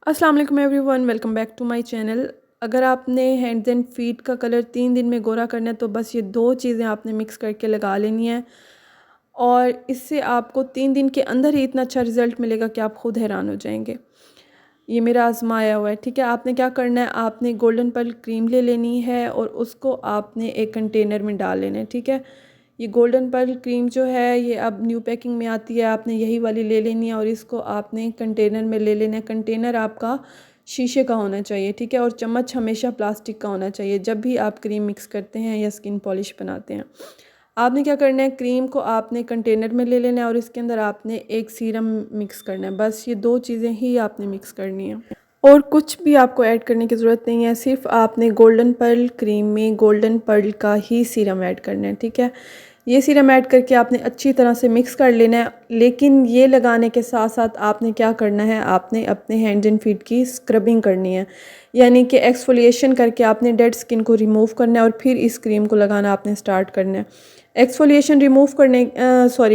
अस्सलाम वालेकुम everyone, welcome back to my channel. अगर आपने हैंड्स एंड फीट का कलर 3 दिन में गोरा करना है तो बस ये 2 चीज़ें आपने मिक्स करके लगा लेनी है और इससे आपको 3 दिन के अंदर ही इतना अच्छा रिज़ल्ट मिलेगा कि आप ख़ुद हैरान हो जाएंगे। ये मेरा आजमाया हुआ है। ठीक है, आपने क्या करना है, आपने गोल्डन पर्ल क्रीम ले लेनी है और उसको आपने एक कंटेनर में डाल लेना है। ठीक है, ये गोल्डन पर्ल क्रीम जो है ये अब न्यू पैकिंग में आती है, आपने यही वाली ले लेनी है और इसको आपने कंटेनर में ले लेना है। कंटेनर आपका शीशे का होना चाहिए। ठीक है, और चम्मच हमेशा प्लास्टिक का होना चाहिए जब भी आप क्रीम मिक्स करते हैं या स्किन पॉलिश बनाते हैं। आपने क्या करना है, क्रीम को आपने कंटेनर में ले लेना है और इसके अंदर आपने एक सीरम मिक्स करना है। बस ये 2 चीज़ें ही आपने मिक्स करनी है और कुछ भी आपको ऐड करने की ज़रूरत नहीं है। सिर्फ आपने गोल्डन पर्ल क्रीम में गोल्डन पर्ल का ही सीरम ऐड करना है। ठीक है, ये सीरम ऐड करके आपने अच्छी तरह से मिक्स कर लेना है। लेकिन ये लगाने के साथ साथ आपने क्या करना है, आपने अपने हैंड्स एंड फीट की स्क्रबिंग करनी है, यानी कि एक्सफोलिएशन करके आपने डेड स्किन को रिमूव करना है और फिर इस क्रीम को लगाना आपने स्टार्ट करना है। एक्सफोलिएशन रिमूव करने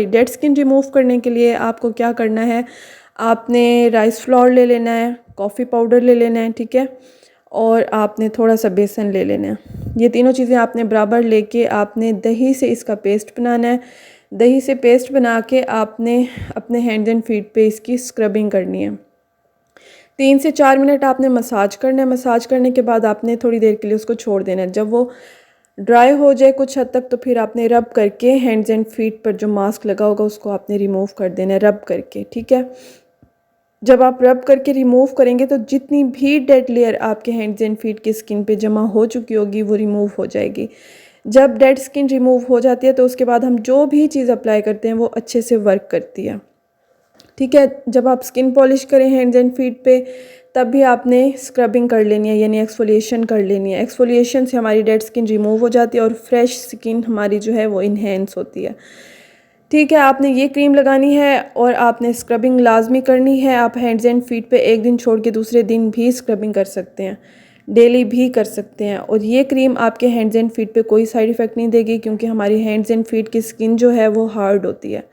डेड स्किन रिमूव करने के लिए आपको क्या करना है, आपने राइस फ्लोर ले लेना है, कॉफ़ी पाउडर ले लेना है। ठीक है, और आपने थोड़ा सा बेसन ले लेना है। ये तीनों चीज़ें आपने बराबर लेके आपने दही से इसका पेस्ट बनाना है। दही से पेस्ट बना के आपने अपने हैंड्स एंड फीट पे इसकी स्क्रबिंग करनी है। 3 से 4 मिनट आपने मसाज करना है। मसाज करने के बाद आपने थोड़ी देर के लिए उसको छोड़ देना है। जब वो ड्राई हो जाए कुछ हद तक तो फिर आपने रब करके हैंड्स एंड फीट पर जो मास्क लगा होगा उसको आपने रिमूव कर देना है रब करके। ठीक है, जब आप रब करके रिमूव करेंगे तो जितनी भी डेड लेयर आपके हैंड्स एंड फीट की स्किन पे जमा हो चुकी होगी वो रिमूव हो जाएगी। जब डेड स्किन रिमूव हो जाती है तो उसके बाद हम जो भी चीज़ अप्लाई करते हैं वो अच्छे से वर्क करती है। ठीक है, जब आप स्किन पॉलिश करें हैंड्स एंड फीट पे तब भी आपने स्क्रबिंग कर लेनी है, यानी एक्सफोलिएशन कर लेनी है। एक्सफोलिएशन से हमारी डेड स्किन रिमूव हो जाती है और फ्रेश स्किन हमारी जो है वो इन्हेंस होती है। ठीक है, आपने ये क्रीम लगानी है और आपने स्क्रबिंग लाजमी करनी है। आप हैंड्स एंड फीट पे एक दिन छोड़ के दूसरे दिन भी स्क्रबिंग कर सकते हैं, डेली भी कर सकते हैं। और ये क्रीम आपके हैंड्स एंड फीट पे कोई साइड इफ़ेक्ट नहीं देगी क्योंकि हमारी हैंड्स एंड फीट की स्किन जो है वो हार्ड होती है।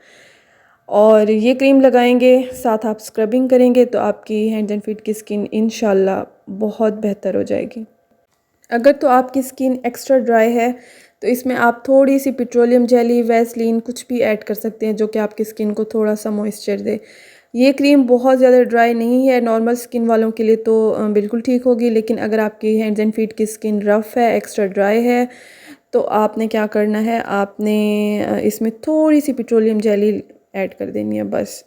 और ये क्रीम लगाएंगे साथ आप स्क्रबिंग करेंगे तो आपकी हैंड्स एंड फीट की स्किन इंशाल्लाह बहुत बेहतर हो जाएगी। अगर तो आपकी स्किन एक्स्ट्रा ड्राई है तो इसमें आप थोड़ी सी पेट्रोलियम जेली, वैसलीन कुछ भी ऐड कर सकते हैं जो कि आपकी स्किन को थोड़ा सा मॉइस्चर दे। ये क्रीम बहुत ज़्यादा ड्राई नहीं है, नॉर्मल स्किन वालों के लिए तो बिल्कुल ठीक होगी। लेकिन अगर आपकी हैंड्स एंड फीट की स्किन रफ़ है, एक्स्ट्रा ड्राई है, तो आपने क्या करना है, आपने इसमें थोड़ी सी पेट्रोलियम जेली ऐड कर देनी है बस।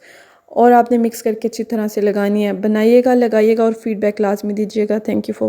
और आपने मिक्स करके अच्छी तरह से लगानी है। बनाइएगा, लगाइएगा और फीडबैक लाजमी दीजिएगा। Thank you for